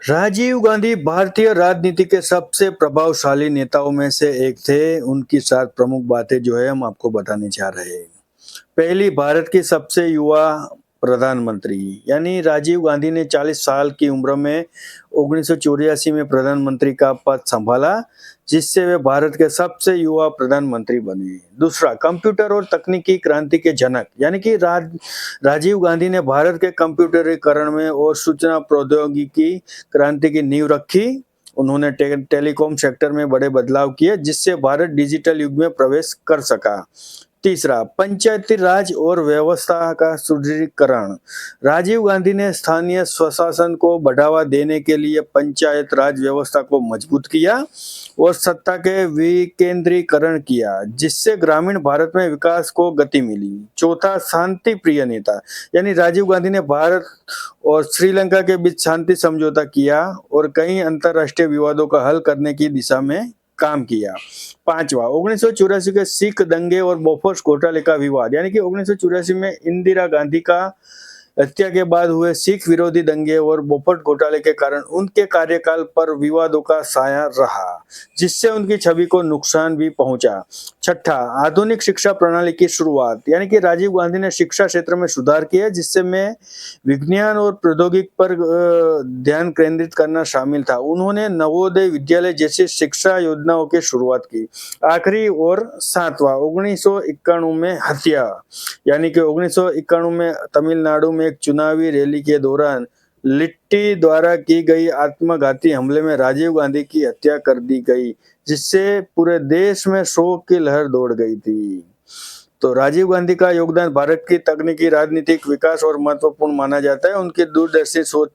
राजीव गांधी भारतीय राजनीति के सबसे प्रभावशाली नेताओं में से एक थे। उनकी 7 प्रमुख बातें जो है हम आपको बताने जा रहे हैं। पहली, भारत की सबसे युवा प्रधानमंत्री यानी राजीव गांधी ने 40 साल की उम्र में 1984 में प्रधानमंत्री का पद संभाला, जिससे वे भारत के सबसे युवा प्रधानमंत्री बने। दूसरा, कंप्यूटर और तकनीकी क्रांति के जनक यानी कि राजीव गांधी ने भारत के कंप्यूटरीकरण में और सूचना प्रौद्योगिकी क्रांति की नींव रखी। उन्होंने टेलीकॉम सेक्टर में बड़े बदलाव किए, जिससे भारत डिजिटल युग में प्रवेश कर सका। तीसरा, पंचायती राज और व्यवस्था का सुदृढ़ीकरण। राजीव गांधी ने स्थानीय स्वशासन को बढ़ावा देने के लिए पंचायत राज व्यवस्था को मजबूत किया और सत्ता के विकेंद्रीकरण किया, जिससे ग्रामीण भारत में विकास को गति मिली। चौथा, शांति प्रिय नेता यानी राजीव गांधी ने भारत और श्रीलंका के बीच शांति समझौता किया और कई अंतर्राष्ट्रीय विवादों का हल करने की दिशा में काम किया। पांचवा, 1984 के सिख दंगे और बोफोर्स घोटाले का विवाद यानी कि 1984 में इंदिरा गांधी का हत्या के बाद हुए सिख विरोधी दंगे और बोफोर्स घोटाले के कारण उनके कार्यकाल पर विवादों का साया रहा, जिससे उनकी छवि को नुकसान भी पहुंचा। छठा, आधुनिक शिक्षा प्रणाली की शुरुआत यानी कि राजीव गांधी ने शिक्षा क्षेत्र में सुधार किया, जिससे में विज्ञान और प्रौद्योगिकी पर ध्यान केंद्रित करना शामिल था। उन्होंने नवोदय विद्यालय जैसी शिक्षा योजनाओं की शुरुआत की। आखिरी और सातवां, 1991 में हत्या यानी कि 1991 में तमिलनाडु में एक चुनावी रैली के दौरान लिट्टी द्वारा की गई आत्मघाती हमले में राजीव गांधी की हत्या कर दी गई, जिससे पूरे देश में शोक की लहर दौड़ गई थी। तो राजीव गांधी का योगदान भारत की तकनीकी राजनीतिक विकास और महत्वपूर्ण माना जाता है। उनकी दूरदर्शी सोच